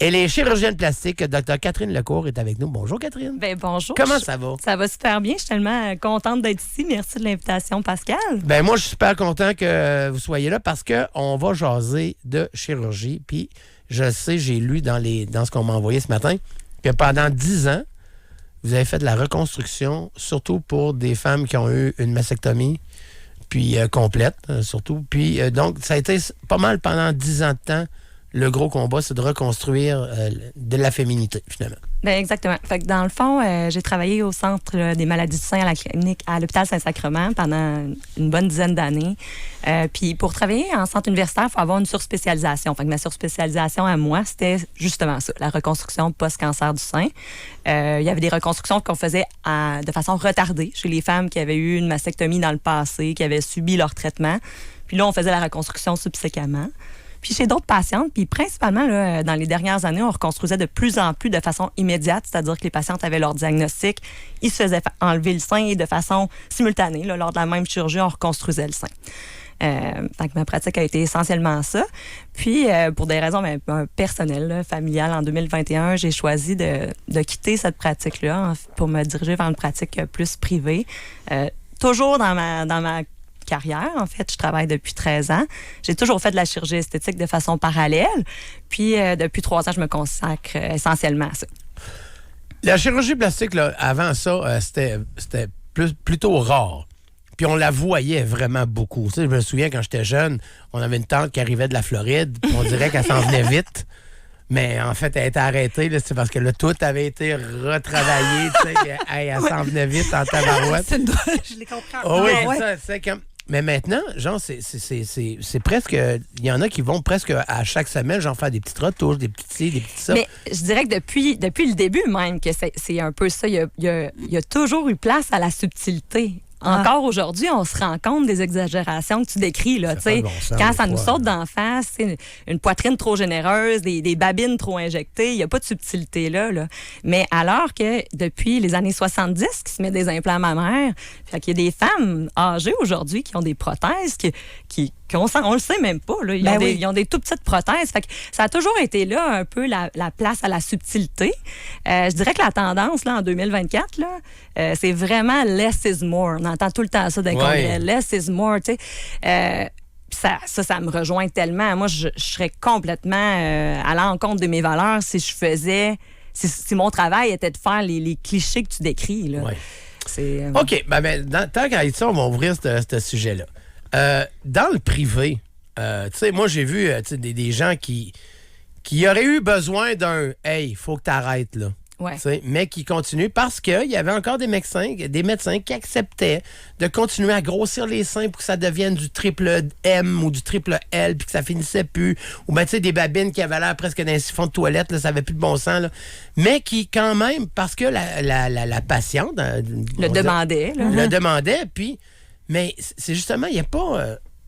Et les chirurgiennes plastiques, Dr. Catherine Lecourt est avec nous. Bonjour, Catherine. Ben bonjour. Comment ça va? Ça va super bien. Je suis tellement contente d'être ici. Merci de l'invitation, Pascal. Ben moi, je suis super content que vous soyez là parce qu'on va jaser de chirurgie. Puis, je sais, j'ai lu dans ce qu'on m'a envoyé ce matin que pendant 10 ans, vous avez fait de la reconstruction, surtout pour des femmes qui ont eu une mastectomie, puis complète, surtout. Puis, donc, ça a été pas mal pendant 10 ans de temps. Le gros combat, c'est de reconstruire de la féminité, finalement. Bien, exactement. Fait que dans le fond, j'ai travaillé au Centre des maladies du sein à la clinique à l'hôpital Saint-Sacrement pendant une bonne dizaine d'années. Puis pour travailler en centre universitaire, il faut avoir une surspécialisation. Fait que ma surspécialisation à moi, c'était justement ça, la reconstruction post-cancer du sein. Il y avait des reconstructions qu'on faisait de façon retardée chez les femmes qui avaient eu une mastectomie dans le passé, qui avaient subi leur traitement. Puis là, on faisait la reconstruction subséquemment. Puis chez d'autres patientes, puis principalement là, dans les dernières années, on reconstruisait de plus en plus de façon immédiate, c'est-à-dire que les patientes avaient leur diagnostic, ils se faisaient enlever le sein et de façon simultanée, là, lors de la même chirurgie, on reconstruisait le sein. Donc ma pratique a été essentiellement ça. Puis, pour des raisons personnelles, là, familiales, en 2021, j'ai choisi de quitter cette pratique-là pour me diriger vers une pratique plus privée. Toujours dans ma carrière. En fait, je travaille depuis 13 ans. J'ai toujours fait de la chirurgie esthétique de façon parallèle. Puis, depuis 3 ans, je me consacre essentiellement à ça. La chirurgie plastique, là, avant ça, c'était plutôt rare. Puis on la voyait vraiment beaucoup. Tu sais, je me souviens, quand j'étais jeune, on avait une tante qui arrivait de la Floride. On dirait qu'elle s'en venait vite. Mais en fait, elle était arrêtée, là, c'est parce que là, tout avait été retravaillé. Elle s'en venait vite en tabarouette. Je l'ai compris. Oh, oui, c'est ça. C'est comme... Mais maintenant, genre, c'est presque... Il y en a qui vont presque à chaque semaine, genre, faire des petites retouches, des petites ci, des petites ça. Mais je dirais que depuis le début même, que c'est un peu ça. Il y a toujours eu place à la subtilité. Encore aujourd'hui, on se rend compte des exagérations que tu décris. Là, bon sens, quand ça nous saute d'en face, une poitrine trop généreuse, des babines trop injectées, il n'y a pas de subtilité là. Mais alors que depuis les années 70, qui se mettent des implants mammaires, fait qu'il y a des femmes âgées aujourd'hui qui ont des prothèses on le sait même pas. Là. Ils ont des tout petites prothèses. Fait que ça a toujours été là un peu la place à la subtilité. Je dirais que la tendance là, en 2024, là, c'est vraiment less is more. On entend tout le temps ça d'un congrès. Less is more. Ça me rejoint tellement. Moi, je serais complètement à l'encontre de mes valeurs si je faisais... Si mon travail était de faire les clichés que tu décris. Là. Ouais. OK. Tant qu'à être ça, on va ouvrir ce sujet-là. Dans le privé, tu sais, moi, j'ai vu des gens qui auraient eu besoin d'un « Hey, il faut que tu arrêtes, là. » Mais qui continuent parce qu'il y avait encore des médecins qui acceptaient de continuer à grossir les seins pour que ça devienne du triple M ou du triple L puis que ça finissait plus. Ou bien, tu sais, des babines qui avaient l'air presque d'un siphon de toilette, là, ça n'avait plus de bon sens. Là. Mais qui, quand même, parce que la patiente... le demandait. Puis... Mais c'est justement, il n'y a pas...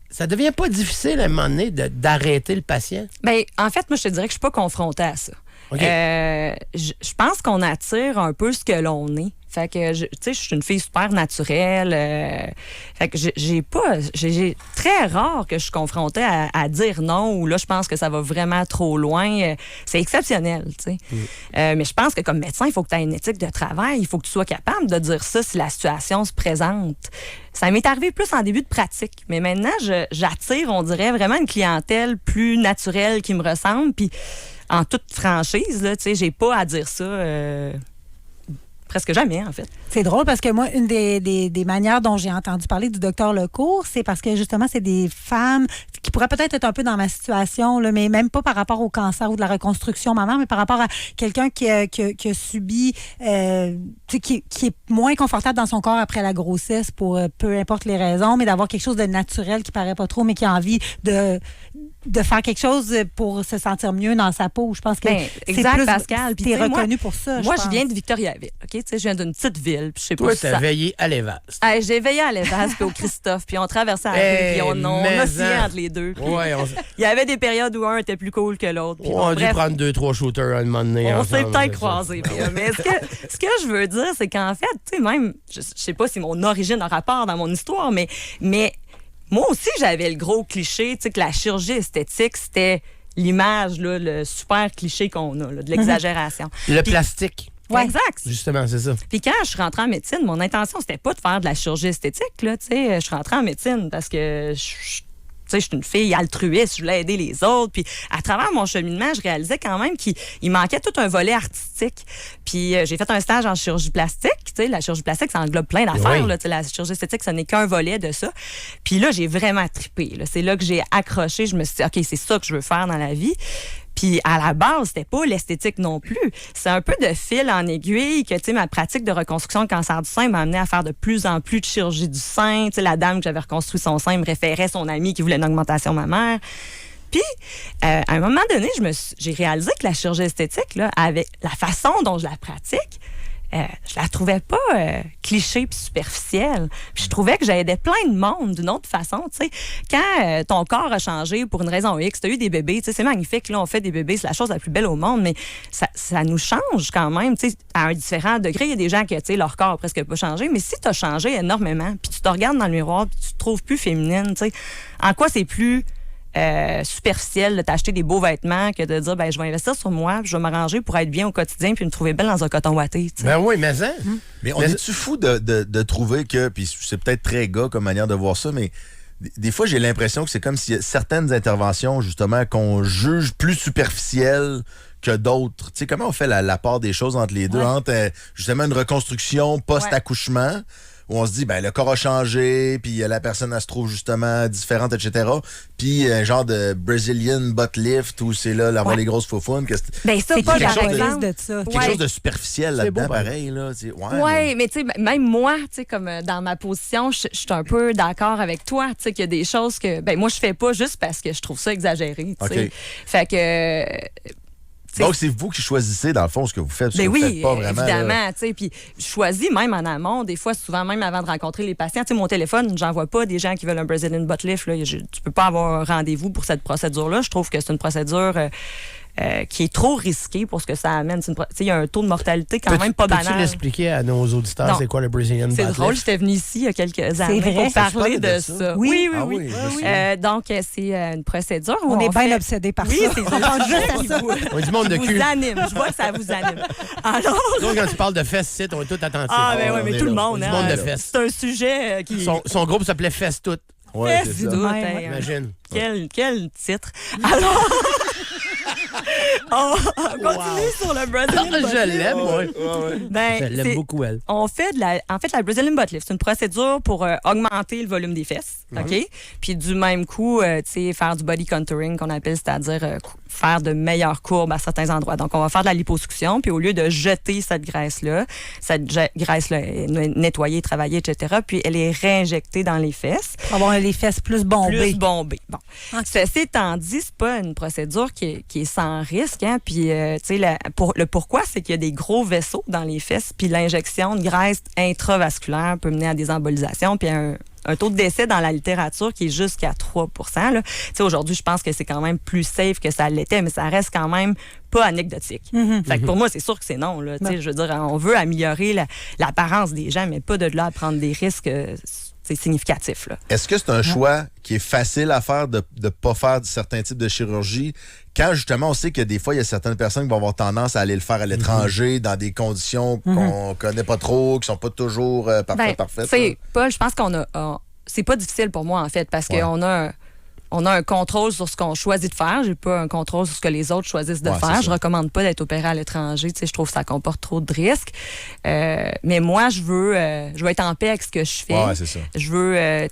ça devient pas difficile à un moment donné d'arrêter le patient? Bien, en fait, moi, je te dirais que je suis pas confrontée à ça. Okay. Je pense qu'on attire un peu ce que l'on est. Fait que, tu sais, je suis une fille super naturelle. Fait que j'ai très rare que je suis confrontée à dire non ou là, je pense que ça va vraiment trop loin. C'est exceptionnel, tu sais. Mais je pense que comme médecin, il faut que tu aies une éthique de travail. Il faut que tu sois capable de dire ça si la situation se présente. Ça m'est arrivé plus en début de pratique. Mais maintenant, j'attire, on dirait, vraiment une clientèle plus naturelle qui me ressemble. Puis, en toute franchise, là, tu sais, j'ai pas à dire ça... presque jamais, en fait. C'est drôle parce que moi, une des manières dont j'ai entendu parler du docteur Lecourt, c'est parce que justement, c'est des femmes qui pourraient peut-être être un peu dans ma situation, là, mais même pas par rapport au cancer ou de la reconstruction mammaire, mais par rapport à quelqu'un qui a subi, qui est moins confortable dans son corps après la grossesse pour peu importe les raisons, mais d'avoir quelque chose de naturel qui paraît pas trop, mais qui a envie de faire quelque chose pour se sentir mieux dans sa peau. Je pense que exact, plus, Pascal. Puis t'es reconnu pour ça. Moi, je viens de Victoriaville. OK? Tu sais, je viens d'une petite ville. Je sais pas. Toi, t'as veillé à l'Évase. J'ai veillé à l'Évase puis au Christophe. Puis on traversait la rue. Puis on oscillait entre les deux. Il y avait des périodes où un était plus cool que l'autre. On a dû prendre 2-3 shooters à un moment donné. On s'est peut-être croisés. Mais ce que je veux dire, c'est qu'en fait, tu sais, même, je sais pas si mon origine a rapport dans mon histoire, mais moi aussi, j'avais le gros cliché, tu sais, que la chirurgie esthétique, c'était l'image, là, le super cliché qu'on a, là, de l'exagération. Le plastique. Ouais. Exact. Justement, c'est ça. Puis quand je suis rentrée en médecine, mon intention, c'était pas de faire de la chirurgie esthétique. Là, je suis rentrée en médecine parce que je suis une fille altruiste, je voulais aider les autres. Puis à travers mon cheminement, je réalisais quand même qu'il manquait tout un volet artistique. Puis j'ai fait un stage en chirurgie plastique. La chirurgie plastique, ça englobe plein d'affaires. Oui. Là, la chirurgie esthétique, ce n'est qu'un volet de ça. Puis là, j'ai vraiment trippé. Là. C'est là que j'ai accroché. Je me suis dit, OK, c'est ça que je veux faire dans la vie. Puis à la base, c'était pas l'esthétique non plus. C'est un peu de fil en aiguille que, ma pratique de reconstruction de cancer du sein m'a amené à faire de plus en plus de chirurgie du sein. La dame que j'avais reconstruit son sein me référait son amie qui voulait une augmentation mammaire. Puis, à un moment donné, j'ai réalisé que la chirurgie esthétique, là, avec la façon dont je la pratique, je la trouvais pas cliché puis superficielle. Puis je trouvais que j'aidais plein de monde d'une autre façon. Quand ton corps a changé pour une raison X, tu as eu des bébés, c'est magnifique. Là, on fait des bébés, c'est la chose la plus belle au monde, mais ça nous change quand même à un différent degré. Il y a des gens qui, leur corps n'a presque pas changé, mais si tu as changé énormément, puis tu te regardes dans le miroir, puis tu te trouves plus féminine, en quoi c'est plus superficiel de t'acheter des beaux vêtements que de dire je vais investir sur moi, puis je vais m'arranger pour être bien au quotidien puis me trouver belle dans un coton ouaté. Ben oui, mais ça. Mais on est-tu fou de trouver que, puis c'est peut-être très gars comme manière de voir ça, mais des fois j'ai l'impression que c'est comme s'il y a certaines interventions justement qu'on juge plus superficielles que d'autres. Tu sais, comment on fait la part des choses entre les deux, entre justement une reconstruction post-accouchement, où on se dit, le corps a changé, puis la personne, elle se trouve justement différente, etc. Puis un genre de Brazilian butt lift, où c'est là, avoir les grosses faufounes. C'est pas la réglisse de ça. Quelque chose de superficiel là-dedans, beau, pareil. Là, mais tu sais, même moi, comme dans ma position, je suis un peu d'accord avec toi, tu sais, qu'il y a des choses que, moi, je fais pas juste parce que je trouve ça exagéré, tu sais. Fait que... Donc, c'est vous qui choisissez, dans le fond, ce que vous faites. Parce que vous faites pas vraiment, évidemment. Puis je choisis même en amont, des fois, souvent même avant de rencontrer les patients. Mon téléphone, j'envoie pas des gens qui veulent un Brazilian butt lift. Là. Tu peux pas avoir un rendez-vous pour cette procédure-là. Je trouve que c'est une procédure qui est trop risquée pour ce que ça amène. Il y a un taux de mortalité quand même pas banal. Peux-tu l'expliquer à nos auditeurs, c'est quoi le Brazilian butt lift? C'est drôle, j'étais venue ici il y a quelques années pour parler de ça. Oui. Donc, c'est une procédure où on est bien obsédés par ça. C'est ça. On est du monde de cul. Vous anime. Je vois que ça vous anime. Alors... Donc, quand tu parles de fesses, on est tous attentifs. Mais tout le monde. Du monde de fesses. C'est un sujet qui... Son groupe s'appelait Fesses Toutes. Ouais, Fesses c'est ça. Imagine. Quel titre. Alors... On continue sur le Brazilian butt lift. Je l'aime, moi. Ben, je l'aime beaucoup, elle. On fait la Brazilian butt lift. C'est une procédure pour augmenter le volume des fesses. OK? Puis du même coup, faire du body contouring qu'on appelle, c'est-à-dire faire de meilleures courbes à certains endroits. Donc, on va faire de la liposuction, puis au lieu de jeter cette graisse-là est nettoyée, travaillée, etc., puis elle est réinjectée dans les fesses. Avoir les fesses plus bombées. Bon. Ceci étant dit, c'est pas une procédure qui est sans risque. Hein? Puis, le pourquoi, c'est qu'il y a des gros vaisseaux dans les fesses, puis l'injection de graisse intravasculaire peut mener à des embolisations, puis un taux de décès dans la littérature qui est jusqu'à 3 %. Aujourd'hui, je pense que c'est quand même plus safe que ça l'était, mais ça reste quand même pas anecdotique. Fait que pour moi, c'est sûr que c'est non. Là, je veux dire, on veut améliorer l'apparence des gens, mais pas de là à prendre des risques significatifs. Là. Est-ce que c'est un choix qui est facile à faire de ne pas faire certains types de chirurgie quand justement on sait que des fois, il y a certaines personnes qui vont avoir tendance à aller le faire à l'étranger dans des conditions qu'on connaît pas trop, qui sont pas toujours parfaites? Paul, je pense c'est pas difficile pour moi, en fait, parce qu'on a un contrôle sur ce qu'on choisit de faire. J'ai pas un contrôle sur ce que les autres choisissent de faire. Je recommande pas d'être opéré à l'étranger. Je trouve que ça comporte trop de risques. Mais moi, je veux être en paix avec ce que je fais. Ouais, c'est ça. Je veux...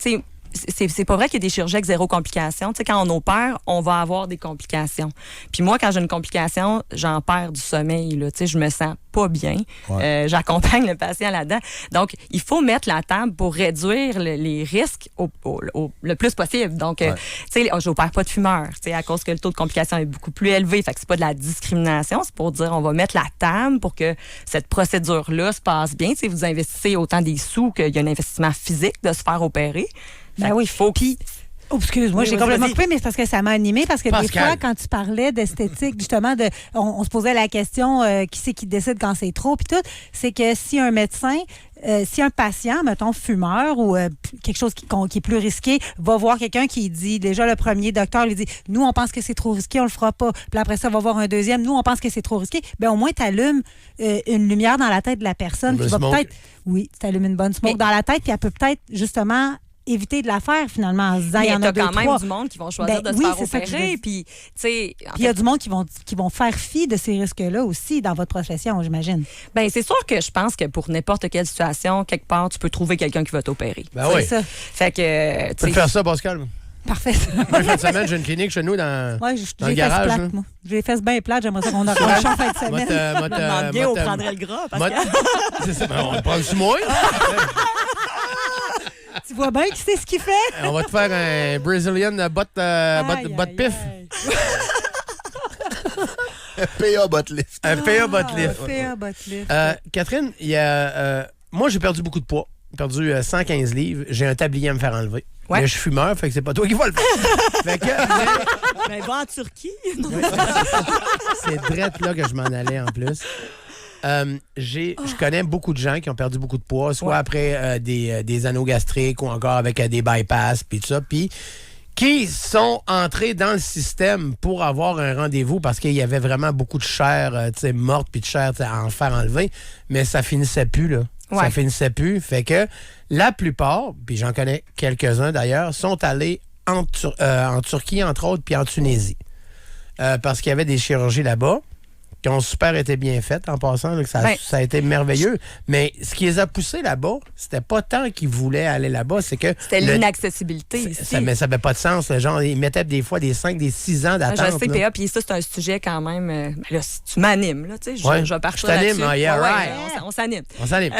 c'est pas vrai qu'il y a des chirurgies avec zéro complication. Quand on opère, on va avoir des complications. Puis moi, quand j'ai une complication, j'en perds du sommeil. Là. Je me sens pas bien. Ouais. J'accompagne le patient là-dedans. Donc, il faut mettre la table pour réduire les risques le plus possible. Donc, j'opère pas de fumeurs à cause que le taux de complication est beaucoup plus élevé. Fait que c'est pas de la discrimination. C'est pour dire on va mettre la table pour que cette procédure-là se passe bien. Vous investissez autant des sous qu'il y a un investissement physique de se faire opérer. Ben oui, il faut. Puis, excuse-moi, j'ai complètement coupé, mais c'est parce que ça m'a animée. Parce que des fois, quand tu parlais d'esthétique, justement, on se posait la question qui c'est qui décide quand c'est trop, puis tout, c'est que si un médecin si un patient, mettons, fumeur ou quelque chose qui est plus risqué, va voir quelqu'un qui dit, déjà le premier docteur lui dit, nous, on pense que c'est trop risqué, on le fera pas. Puis après ça, on va voir un deuxième, nous, on pense que c'est trop risqué. Bien, au moins, tu allumes une lumière dans la tête de la personne qui va peut-être... Oui, tu allumes une bonne smoke dans la tête, puis elle peut peut-être, justement... éviter de la faire, finalement, en se disant, il y en a deux, quand même trois. du monde qui vont choisir de se faire opérer. Puis, il y a du monde qui vont faire fi de ces risques-là aussi dans votre profession, j'imagine. Bien, c'est sûr que je pense que pour n'importe quelle situation, quelque part, tu peux trouver quelqu'un qui va t'opérer. Ben oui. C'est ça. Fait que... Tu peux faire ça, Pascal? Parfait. Moi, fin de semaine, j'ai une clinique chez nous dans le garage. Plate, moi. J'ai les fesses bien plates, j'aimerais ça qu'on a un champ fin de semaine. Bien, on prendrait le gras, Pascal. C'est ça, on le prend sur moi. Tu vois bien qui c'est ce qu'il fait? On va te faire un Brazilian butt pif. Un PA butt lift. Un PA butt lift. PA butt lift. Catherine, moi, j'ai perdu beaucoup de poids. J'ai perdu 115 livres. J'ai un tablier à me faire enlever. Ouais. Mais je suis fumeur, fait que c'est pas toi qui vas le faire. Fait que, mais va en Turquie. c'est drette là que je m'en allais en plus. Je connais beaucoup de gens qui ont perdu beaucoup de poids, soit après des anneaux gastriques ou encore avec des bypass, puis tout ça, puis qui sont entrés dans le système pour avoir un rendez-vous parce qu'il y avait vraiment beaucoup de chair morte puis de chair à en faire enlever, mais ça finissait plus, là. Ouais. Ça finissait plus. Fait que la plupart, puis j'en connais quelques-uns d'ailleurs, sont allés en Turquie, entre autres, puis en Tunisie. Parce qu'il y avait des chirurgies là-bas qui ont super été bien faites en passant. Là, ça a été merveilleux. Mais ce qui les a poussés là-bas, c'était pas tant qu'ils voulaient aller là-bas, c'est que... C'était l'inaccessibilité ici. Mais ça n'avait pas de sens. Genre, ils mettaient des fois des 5, des 6 ans d'attente. Je sais, PA, puis ça, c'est un sujet quand même... là, si tu m'animes, là, tu sais, je vais partir là-dessus. On s'anime. On s'anime.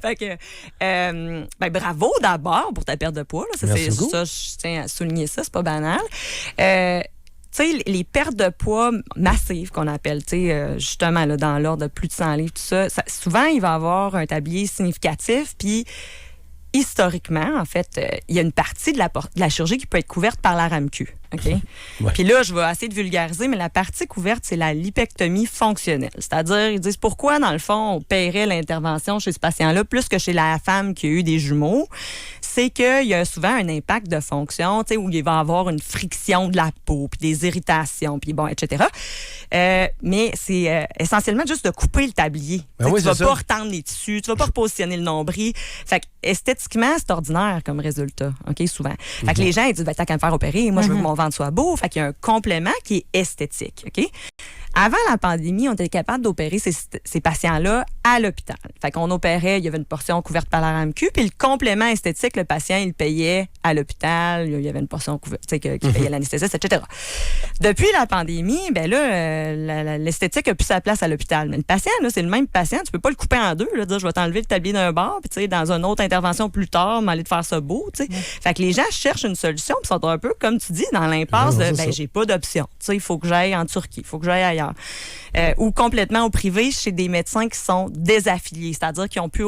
Fait que, bravo d'abord pour ta perte de poids. Là. Je tiens à souligner ça, c'est pas banal. Tu sais, les pertes de poids massives qu'on appelle, justement, là, dans l'ordre de plus de 100 livres, tout ça, souvent, il va y avoir un tablier significatif, puis historiquement, en fait, il y a une partie de la chirurgie qui peut être couverte par la RAMQ. OK? Ouais. Puis là, je vais essayer de vulgariser, mais la partie couverte, c'est la lipectomie fonctionnelle. C'est-à-dire, ils disent pourquoi, dans le fond, on paierait l'intervention chez ce patient-là plus que chez la femme qui a eu des jumeaux. C'est qu'il y a souvent un impact de fonction, tu sais, où il va y avoir une friction de la peau, puis des irritations, puis bon, etc. Mais c'est essentiellement juste de couper le tablier. Tu vas pas retendre les tissus, tu vas pas repositionner le nombril. Fait que esthétiquement, c'est ordinaire comme résultat, OK, souvent. Fait que les gens, ils disent, t'as qu'à me faire opérer, moi, je veux que mon ventre soit beau. Fait qu'il y a un complément qui est esthétique, OK? Avant la pandémie, on était capable d'opérer ces patients-là à l'hôpital. Fait qu'on opérait, il y avait une portion couverte par la RAMQ, puis le complément esthétique, le patient, il le payait à l'hôpital. Il y avait une portion couverte, qui payait l'anesthésiste, etc. Depuis la pandémie, ben là, l'esthétique a plus sa place à l'hôpital. Mais le patient, là, c'est le même patient. Tu peux pas le couper en deux, là, dire je vais t'enlever le tablier d'un bord, puis dans une autre intervention plus tard, m'aller te faire ça beau. Fait que les gens cherchent une solution, puis sont un peu, comme tu dis, dans l'impasse j'ai pas d'option. Il faut que j'aille en Turquie, il faut que j'aille ailleurs. Ou complètement au privé chez des médecins qui sont désaffiliés, c'est-à-dire qu'ils ont plus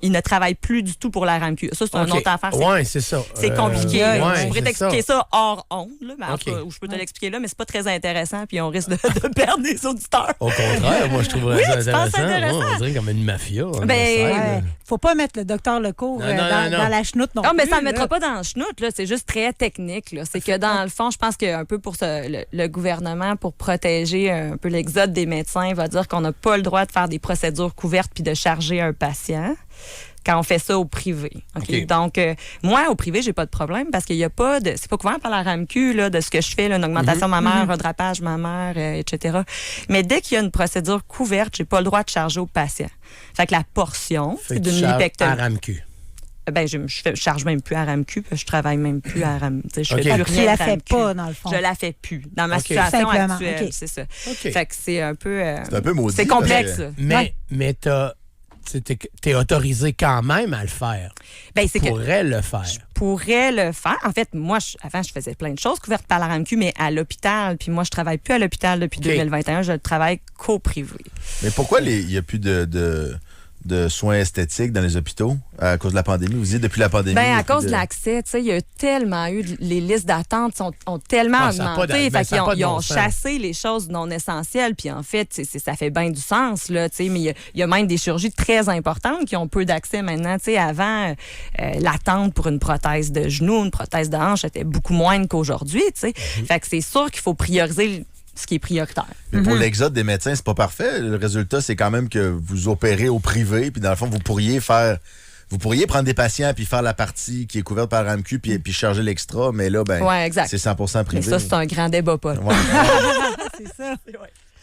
ils ne travaillent plus du tout pour la RAMQ. Ça, c'est une autre affaire. Oui, c'est ça. C'est compliqué. Je pourrais t'expliquer ça hors onde, ou je peux te l'expliquer là, mais c'est pas très intéressant, puis on risque de perdre des auditeurs. Au contraire, moi, je trouverais ça intéressant. On dirait comme une mafia. Faut pas mettre le docteur Lecourt dans la chenoute non plus. Non, mais ça ne mettra pas dans la chenoute. C'est juste très technique. C'est que dans le fond, je pense qu'un peu pour le gouvernement, pour protéger un peu l'exode des médecins, va dire qu'on n'a pas le droit de faire des procédures couvertes puis de charger un patient quand on fait ça au privé. Okay? Donc, moi, au privé, j'ai pas de problème parce qu'il y a pas de... C'est pas couvert par la RAMQ, là, de ce que je fais, là, une augmentation mammaire, redrapage mammaire, etc. Mais dès qu'il y a une procédure couverte, j'ai pas le droit de charger au patient. Fait que la portion, c'est d'une lipectomie. À RAMQ. Je charge même plus à RAMQ, parce que je travaille même plus à RAMQ. Je fais plus rien. Tu la fais pas, dans le fond. Je la fais plus. Dans ma situation actuelle, c'est ça. Fait que c'est un peu... c'est un peu maudit. C'est complexe. Mais t'es autorisé quand même à le faire. Tu pourrais le faire. Je pourrais le faire. En fait, moi, avant, je faisais plein de choses couvertes par la RAMQ, mais à l'hôpital. Puis moi, je travaille plus à l'hôpital depuis 2021. Je travaille qu'au privé. Mais pourquoi il n'y a plus de de soins esthétiques dans les hôpitaux à cause de la pandémie? Vous dites depuis la pandémie? Ben, à cause de l'accès, tu sais, il y a tellement eu, les listes d'attente ont tellement augmenté. Ils ont chassé les choses non essentielles. Puis en fait, ça fait bien du sens, là, tu sais, mais il y a même des chirurgies très importantes qui ont peu d'accès maintenant. Tu sais, avant, l'attente pour une prothèse de genou, une prothèse de hanche était beaucoup moindre qu'aujourd'hui, tu sais. Fait que c'est sûr qu'il faut prioriser ce qui est prioritaire. Mais pour l'exode des médecins, c'est pas parfait. Le résultat, c'est quand même que vous opérez au privé, puis dans le fond, vous pourriez prendre des patients puis faire la partie qui est couverte par la RAMQ puis charger l'extra, mais là, c'est 100% privé. Mais ça, c'est un grand débat, Paul. Ouais. C'est ça.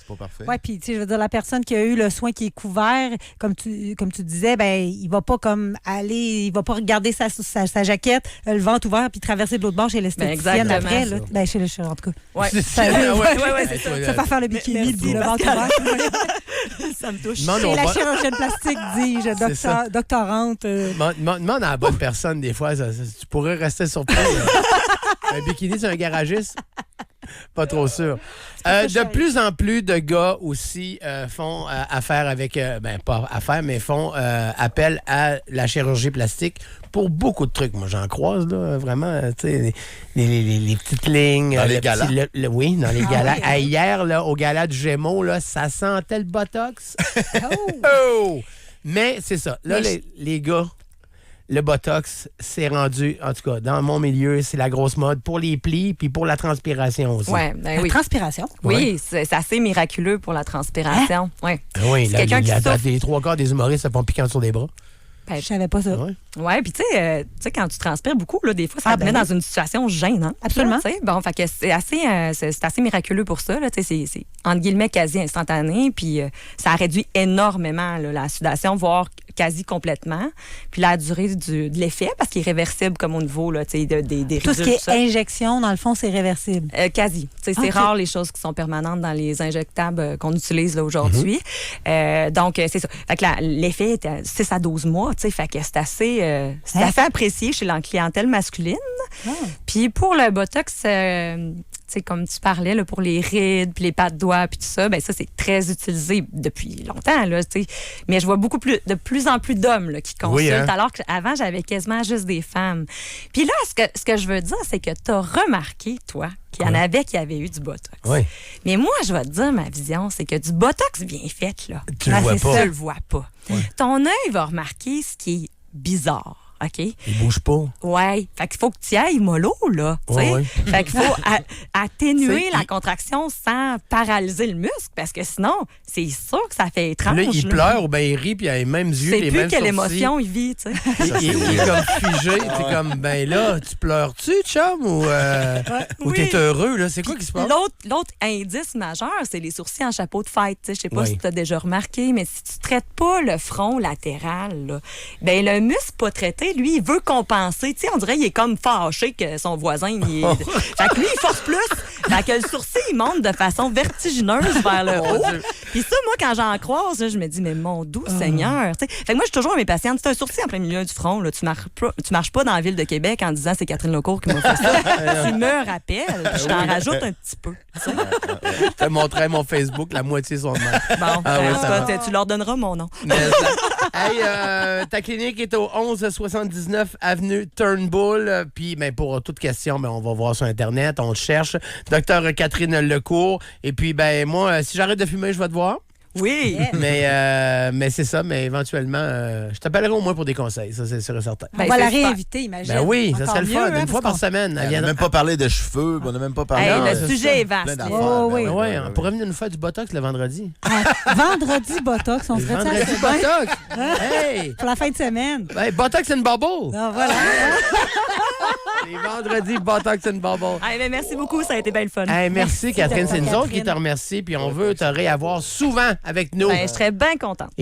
C'est pas parfait. Oui, puis tu sais, je veux dire, la personne qui a eu le soin qui est couvert, comme tu disais, ben il va pas il va pas regarder sa jaquette, le ventre ouvert, puis traverser de l'autre bord chez l'esthéticienne après. Là, ben, chez le chirurgien, en tout cas. Oui, c'est ça. Ça fait faire le bikini, le ventre ouvert. Ça me touche. C'est la chirurgienne plastique, dis-je, doctorante. Demande à la bonne personne, des fois, tu pourrais rester surpris. Un bikini, c'est un garagiste? Pas trop sûr. De plus en plus de gars aussi font affaire avec... pas affaire, mais font appel à la chirurgie plastique pour beaucoup de trucs. Moi, j'en croise, là, vraiment, tu sais, les petites lignes. Dans les galas. Oui, dans les galas. Oui. Hier, là, au gala du Gémeaux, là, ça sentait le Botox. Oh! Mais c'est ça. Là, les gars... Le Botox, c'est rendu, en tout cas, dans mon milieu, c'est la grosse mode pour les plis puis pour la transpiration aussi. Ouais, La transpiration. Oui, c'est assez miraculeux pour la transpiration. Ouais. Oui, quelqu'un qui souffre. les trois quarts des humoristes se font piquant sur les bras. Je savais pas ça. Oui, puis tu sais, quand tu transpires beaucoup, là, des fois, ça te met dans une situation gênante. Absolument. Là, bon, fait que c'est assez miraculeux pour ça. Là, c'est entre guillemets quasi instantané. Puis ça réduit énormément là, la sudation, voire quasi complètement. Puis la durée de l'effet, parce qu'il est réversible comme au niveau là, des tout ce qui est injection, dans le fond, c'est réversible. Quasi. C'est rare les choses qui sont permanentes dans les injectables qu'on utilise là, aujourd'hui. Donc, c'est ça. Fait que l'effet est à 6 à 12 mois. Fait que c'est assez apprécié chez la clientèle masculine. Puis pour le Botox, comme tu parlais, là, pour les rides, puis les pattes de doigts, puis tout ça, ben ça, c'est très utilisé depuis longtemps. Là, mais je vois de plus en plus d'hommes là, qui consultent, alors qu'avant, j'avais quasiment juste des femmes. Puis là, ce que je veux dire, c'est que tu as remarqué, toi, qu'il y en avait qui avaient eu du Botox. Oui. Mais moi, je vais te dire, ma vision, c'est que du Botox bien fait, là, tu le vois pas. Tu le vois pas. Ouais. Ton œil va remarquer ce qui est bizarre. OK? Il bouge pas. Oui. Fait qu'il faut que tu ailles mollo, là. Fait qu'il faut atténuer la contraction sans paralyser le muscle, parce que sinon, c'est sûr que ça fait étrange. Là, il pleure ou bien il rit, puis il a les mêmes yeux, les mêmes sourcils. C'est plus quelle émotion il vit, tu sais. Il est comme figé. T'es comme, ben là, tu pleures-tu, chum, ou t'es heureux, là? C'est quoi qui se passe? L'autre indice majeur, c'est les sourcils en chapeau de fête. Je sais pas si tu as déjà remarqué, mais si tu traites pas le front latéral, là, ben le muscle pas traité, lui, il veut compenser. T'sais, on dirait qu'il est comme fâché que son voisin... Fait que lui, il force plus. Fait que le sourcil, il monte de façon vertigineuse vers le haut. Puis ça, moi, quand j'en croise, là, je me dis, mais mon doux Seigneur. T'sais. Fait que moi, je suis toujours à mes patientes, c'est un sourcil en plein milieu du front. Là. Tu marches pas dans la ville de Québec en disant c'est Catherine Lecourt qui m'a fait ça. Tu me rappelles. Je t'en rajoute un petit peu. Je te montrais mon Facebook, la moitié sont de même. Bon, tu leur donneras mon nom. Ta clinique est au 1179 avenue Turnbull. Puis pour toute question, on va voir sur Internet, on le cherche. Docteur Catherine Lecourt. Et puis, moi, si j'arrête de fumer, je vais te voir. Oui. Mais c'est ça, mais éventuellement, je t'appellerai au moins pour des conseils, ça c'est sûr et certain. On va la réinviter, imagine. Oui, ça serait le fun, une fois par semaine. On n'a même pas parlé de cheveux, on n'a même pas parlé... le sujet est vaste. On pourrait venir nous faire du Botox le vendredi. Vendredi Botox, on serait vendredi Botox! Hey! Pour la fin de semaine. Botox and Bubble! Voilà. Les vendredis, Botox and Bubble. Merci beaucoup, ça a été bien le fun. Merci Catherine, c'est nous autres qui te remercie, puis on veut te réavoir souvent avec nous. Je serais bien contente.